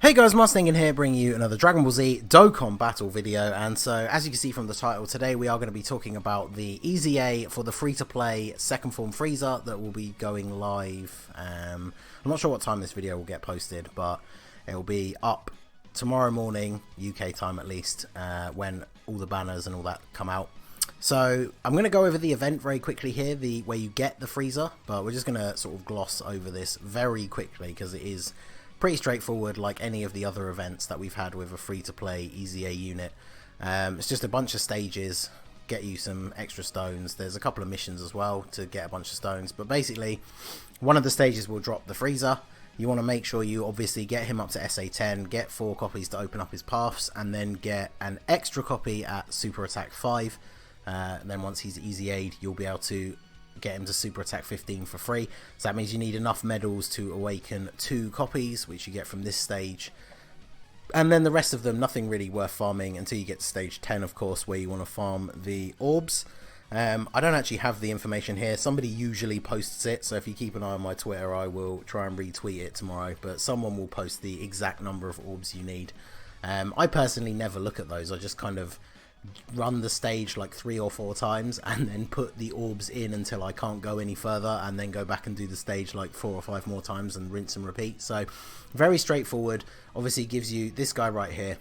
Hey guys, Ningen here, bringing you another Dragon Ball Z Dokkan battle video. And so, as you can see from the title, today we are going to be talking about the EZA for the free-to-play second form Frieza that will be going live. I'm not sure what time this video will get posted, but it will be up tomorrow morning, UK time at least, when all the banners and all that come out. So I'm going to go over the event very quickly here, where you get the Frieza, but we're just going to sort of gloss over this very quickly because it is pretty straightforward, like any of the other events that we've had with a free-to-play EZA unit. It's just a bunch of stages, get you some extra stones. There's a couple of missions as well to get a bunch of stones, but basically one of the stages will drop the Frieza. You want to make sure you obviously get him up to SA10, get 4 copies to open up his paths, and then get an extra copy at Super Attack 5. Then once he's EZA'd, you'll be able to get him to Super Attack 15 for free. So that means you need enough medals to awaken 2 copies, which you get from this stage. And then the rest of them, nothing really worth farming until you get to stage 10, of course, where you want to farm the orbs. I don't actually have the information here. Somebody usually posts it, so if you keep an eye on my Twitter, I will try and retweet it tomorrow. But someone will post the exact number of orbs you need. I personally never look at those. I just kind of run the stage like 3 or 4 times and then put the orbs in until I can't go any further, and then go back and do the stage like 4 or 5 more times and rinse and repeat. So very straightforward. Obviously gives you this guy right here.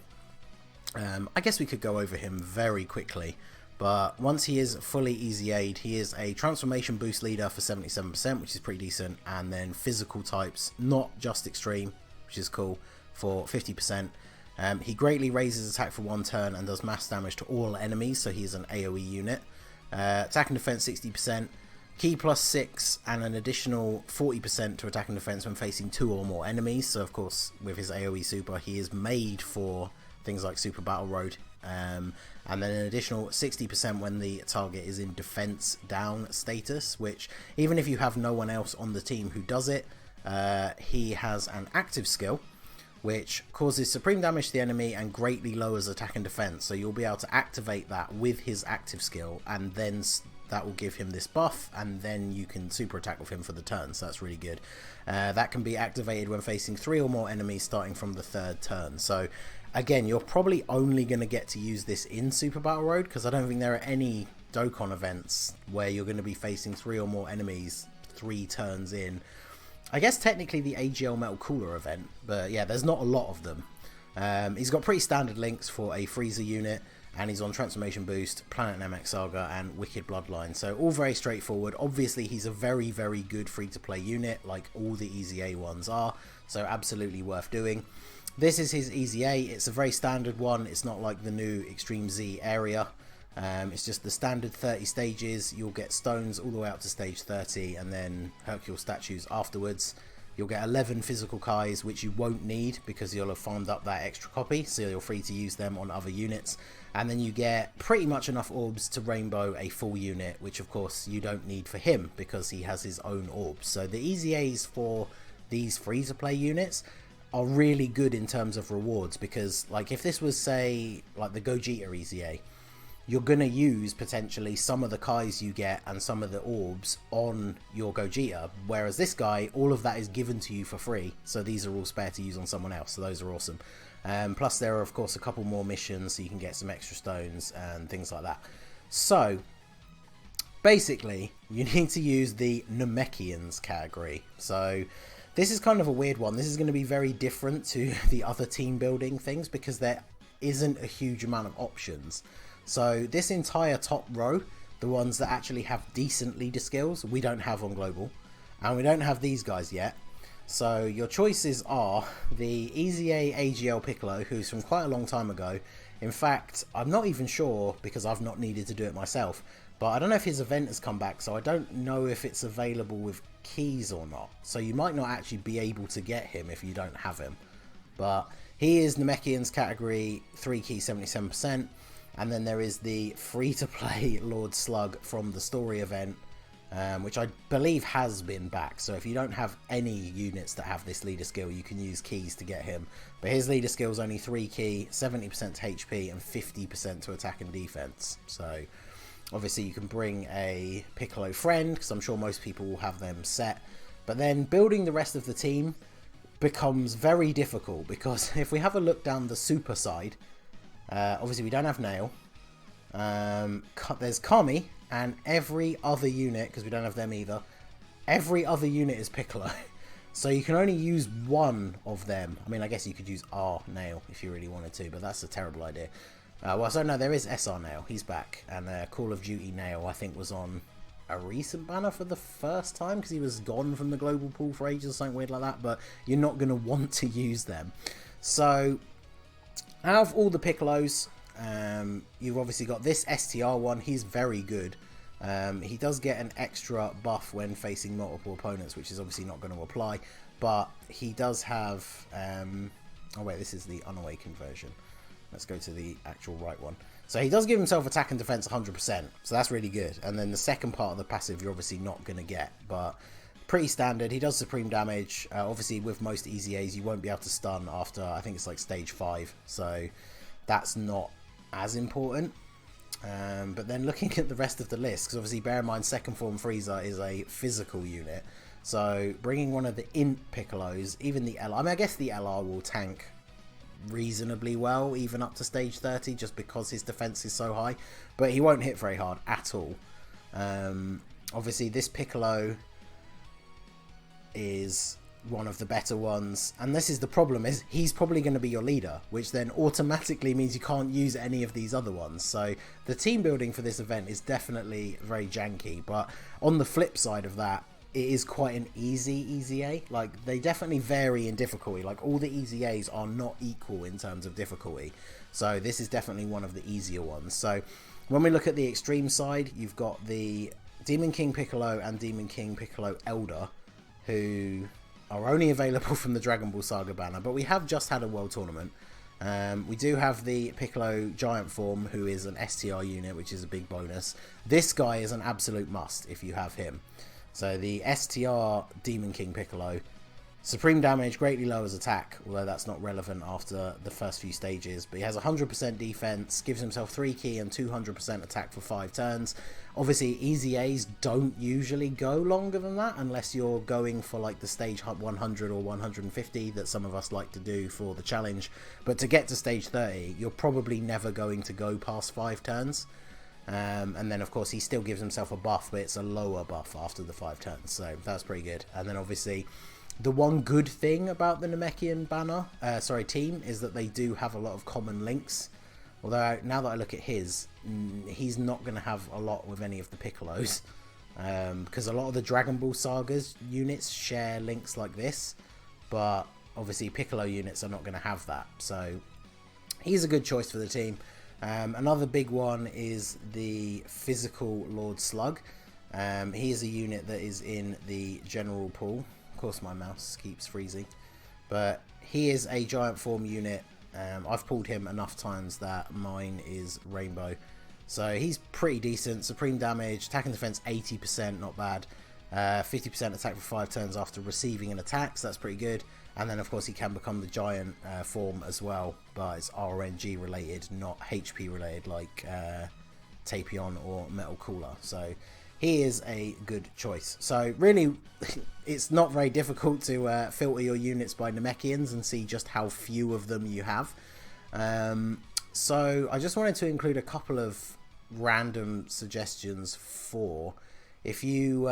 I guess we could go over him very quickly, but once he is fully EZA'd, he is a transformation boost leader for 77%, which is pretty decent, and then physical types, not just extreme, which is cool, for 50%. He greatly raises attack for 1 turn and does mass damage to all enemies, so he's an AoE unit. Attack and defense 60%, key plus 6, and an additional 40% to attack and defense when facing 2 or more enemies. So of course, with his AoE super, he is made for things like Super Battle Road. And then an additional 60% when the target is in defense down status, which even if you have no one else on the team who does it, he has an active skill which causes supreme damage to the enemy and greatly lowers attack and defense. So you'll be able to activate that with his active skill, and then that will give him this buff, and then you can super attack with him for the turn. So that's really good. That can be activated when facing 3 or more enemies starting from the 3rd turn. So again, you're probably only going to get to use this in Super Battle Road, because I don't think there are any Dokkan events where you're going to be facing 3 or more enemies 3 turns in. I guess technically the AGL Metal Cooler event, but yeah, there's not a lot of them. He's got pretty standard links for a Frieza unit, and he's on Transformation Boost, Planet Namek Saga, and Wicked Bloodline. So all very straightforward. Obviously, he's a very, very good free-to-play unit, like all the EZA ones are, so absolutely worth doing. This is his EZA. It's a very standard one. It's not like the new Extreme Z area. It's just the standard 30 stages. You'll get stones all the way up to stage 30, and then Hercule statues afterwards. You'll get 11 physical Kais, which you won't need because you'll have farmed up that extra copy, so you're free to use them on other units. And then you get pretty much enough orbs to rainbow a full unit, which of course you don't need for him because he has his own orbs. So the EZAs for these free-to-play units are really good in terms of rewards, because like if this was, say, like the Gogeta EZA, you're going to use potentially some of the Kais you get and some of the orbs on your Gogeta, whereas this guy, all of that is given to you for free, so these are all spare to use on someone else, so those are awesome. Plus there are of course a couple more missions, so you can get some extra stones and things like that. So basically you need to use the Namekians category. So this is kind of a weird one. This is going to be very different to the other team building things because there isn't a huge amount of options. So this entire top row, the ones that actually have decent leader skills, we don't have on global, and we don't have these guys yet. So your choices are the EZA AGL Piccolo, who's from quite a long time ago. In fact, I'm not even sure because I've not needed to do it myself, but I don't know if his event has come back, so I don't know if it's available with keys or not. So you might not actually be able to get him if you don't have him. But he is Namekians category, 3 key 77%. And then there is the free-to-play Lord Slug from the story event, which I believe has been back. So if you don't have any units that have this leader skill, you can use keys to get him. But his leader skill is only 3 key, 70% to HP, and 50% to attack and defense. So obviously you can bring a Piccolo friend, because I'm sure most people will have them set. But then building the rest of the team, becomes very difficult, because if we have a look down the super side, obviously we don't have Nail. There's Kami, and every other unit, because we don't have them either, every other unit is Piccolo. So you can only use one of them. I mean, I guess you could use R Nail if you really wanted to, but that's a terrible idea. Well, so no, there is SR Nail. He's back. And Call of Duty Nail, I think, was on a recent banner for the first time, because he was gone from the global pool for ages or something weird like that. But you're not going to want to use them. So, out of all the Piccolos, you've obviously got this STR one. He's very good. He does get an extra buff when facing multiple opponents, which is obviously not going to apply, but he does have oh wait, this is the unawakened version. Let's go to the actual right one. So he does give himself attack and defense 100%, so that's really good. And then the second part of the passive you're obviously not going to get, but pretty standard. He does supreme damage. Obviously with most EZAs you won't be able to stun after, I think it's like stage 5, so that's not as important. But then looking at the rest of the list, because obviously bear in mind second form Frieza is a physical unit, so bringing one of the int Piccolos, even the LR, I mean I guess the LR will tank reasonably well even up to stage 30 just because his defense is so high, but he won't hit very hard at all. Obviously this Piccolo is one of the better ones, and this is the problem, is he's probably going to be your leader, which then automatically means you can't use any of these other ones. So the team building for this event is definitely very janky, but on the flip side of that, it is quite an easy EZA. Like, they definitely vary in difficulty. Like, all the EZAs are not equal in terms of difficulty, so this is definitely one of the easier ones. So when we look at the extreme side, you've got the Demon King Piccolo and Demon King Piccolo Elder, who are only available from the Dragon Ball Saga banner, but we have just had a world tournament. We do have the Piccolo Giant form, who is an STR unit, which is a big bonus. This guy is an absolute must if you have him. So the STR Demon King Piccolo, supreme damage, greatly lowers attack, although that's not relevant after the first few stages, but he has 100% defense, gives himself 3 ki and 200% attack for 5 turns. Obviously EZAs don't usually go longer than that unless you're going for like the stage 100 or 150 that some of us like to do for the challenge, but to get to stage 30 you're probably never going to go past 5 turns. And then of course he still gives himself a buff, but it's a lower buff after the 5 turns, so that's pretty good. And then obviously the one good thing about the Namekian banner, team, is that they do have a lot of common links. Although now that I look at his, he's not going to have a lot with any of the Piccolos, because a lot of the Dragon Ball Sagas units share links like this, but obviously Piccolo units are not going to have that, so he's a good choice for the team. Another big one is the physical Lord Slug. He is a unit that is in the general pool. Of course my mouse keeps freezing, but he is a giant form unit. I've pulled him enough times that mine is rainbow, so he's pretty decent. Supreme damage, attack and defense 80%, not bad. 50% attack for 5 turns after receiving an attack, so that's pretty good. And then of course he can become the giant form as well, but it's RNG related, not HP related like Tapion or Metal Cooler, so he is a good choice. So really it's not very difficult to filter your units by Namekians and see just how few of them you have. So I just wanted to include a couple of random suggestions for if you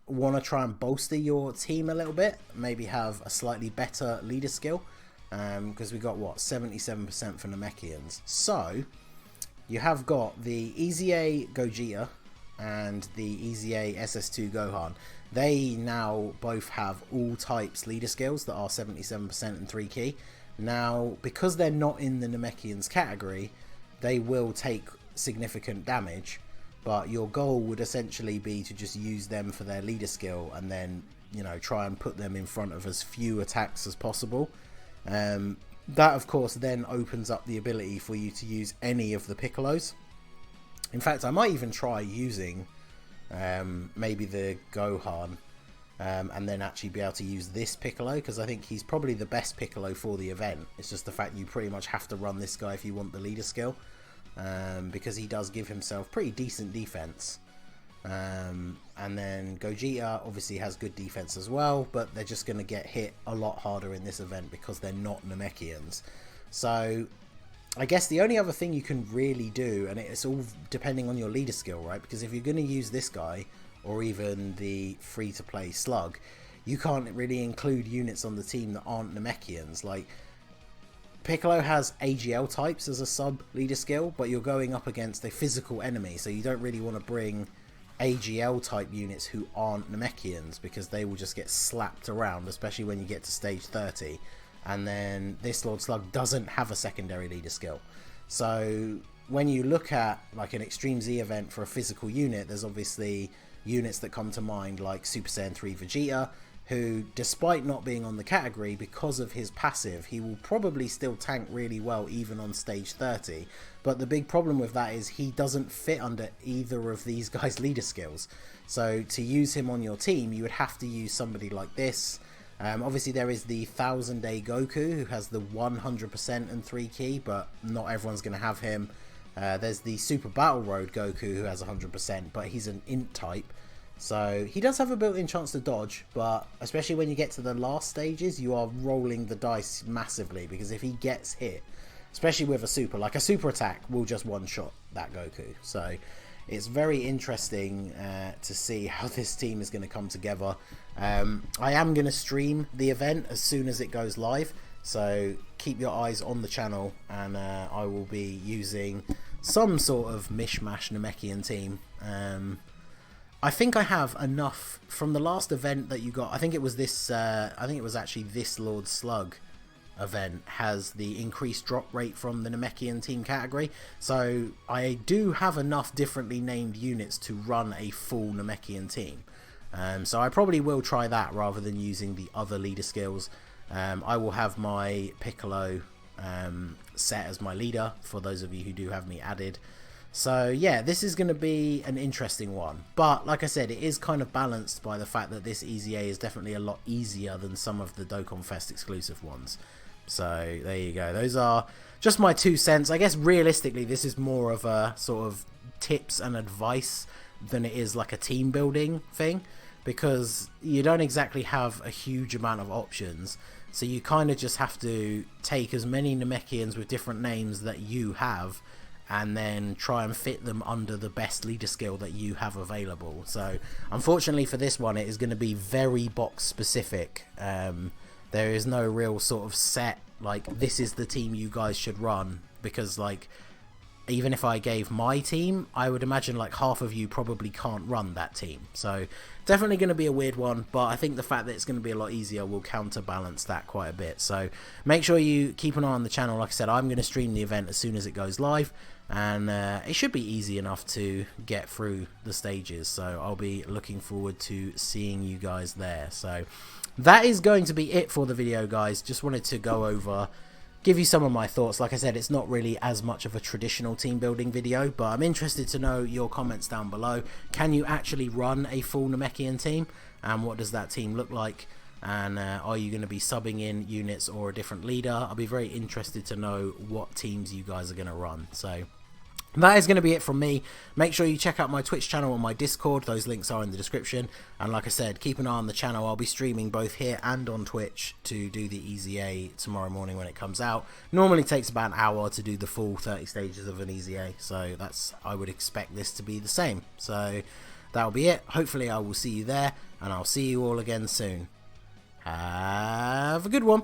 want to try and bolster your team a little bit, maybe have a slightly better leader skill, because we got what, 77% for Namekians. So you have got the EZA Gogeta and the EZA SS2 Gohan. They now both have all types leader skills that are 77% and 3 ki. Now because they're not in the Namekians category, they will take significant damage, but your goal would essentially be to just use them for their leader skill and then, you know, try and put them in front of as few attacks as possible. That of course then opens up the ability for you to use any of the Piccolos. In fact, I might even try using maybe the Gohan and then actually be able to use this Piccolo, because I think he's probably the best Piccolo for the event. It's just the fact you pretty much have to run this guy if you want the leader skill, because he does give himself pretty decent defense. And then Gogeta obviously has good defense as well, but they're just going to get hit a lot harder in this event because they're not Namekians. So I guess the only other thing you can really do, and it's all depending on your leader skill, right? Because if you're going to use this guy, or even the free-to-play Slug, you can't really include units on the team that aren't Namekians. Like, Piccolo has AGL types as a sub-leader skill, but you're going up against a physical enemy, so you don't really want to bring AGL type units who aren't Namekians, because they will just get slapped around, especially when you get to stage 30. And then this Lord Slug doesn't have a secondary leader skill. So when you look at like an Extreme Z event for a physical unit, there's obviously units that come to mind like Super Saiyan 3 Vegeta, who, despite not being on the category, because of his passive, he will probably still tank really well even on stage 30. But the big problem with that is he doesn't fit under either of these guys' leader skills. So to use him on your team, you would have to use somebody like this. Obviously there is the 1000 Day Goku, who has the 100% and 3 key, but not everyone's going to have him. There's the Super Battle Road Goku, who has 100%, but he's an int type. So he does have a built-in chance to dodge, but especially when you get to the last stages, you are rolling the dice massively, because if he gets hit, especially with a super, like a super attack will just one-shot that Goku. So it's very interesting to see how this team is going to come together. I am going to stream the event as soon as it goes live, so keep your eyes on the channel, and I will be using some sort of mishmash Namekian team. I think I have enough from the last event that you got. I think it was this. I think it was actually this Lord Slug event has the increased drop rate from the Namekian team category. So I do have enough differently named units to run a full Namekian team. So I probably will try that rather than using the other leader skills. I will have my Piccolo set as my leader for those of you who do have me added. So yeah, this is going to be an interesting one, but like I said, it is kind of balanced by the fact that this EZA is definitely a lot easier than some of the Dokkan Fest exclusive ones. So there you go, those are just my 2 cents. I guess realistically this is more of a sort of tips and advice than it is like a team building thing, because you don't exactly have a huge amount of options, so you kind of just have to take as many Namekians with different names that you have and then try and fit them under the best leader skill that you have available. So unfortunately for this one, it is going to be very box specific. There is no real sort of set, like, this is the team you guys should run, because like, even if I gave my team, I would imagine like half of you probably can't run that team. So definitely going to be a weird one, but I think the fact that it's going to be a lot easier will counterbalance that quite a bit. So make sure you keep an eye on the channel. Like I said, I'm going to stream the event as soon as it goes live, and it should be easy enough to get through the stages. So I'll be looking forward to seeing you guys there. So that is going to be it for the video, guys. Just wanted to go over, give you some of my thoughts. Like I said, it's not really as much of a traditional team building video, but I'm interested to know your comments down below. Can you actually run a full Namekian team, and what does that team look like? And are you going to be subbing in units or a different leader? I'll be very interested to know what teams you guys are going to run. So that is going to be it from me. Make sure you check out my Twitch channel and my Discord. Those links are in the description. And like I said, keep an eye on the channel. I'll be streaming both here and on Twitch to do the EZA tomorrow morning when it comes out. Normally takes about an hour to do the full 30 stages of an EZA. So that's, I would expect this to be the same. So that'll be it. Hopefully I will see you there, and I'll see you all again soon. Have a good one.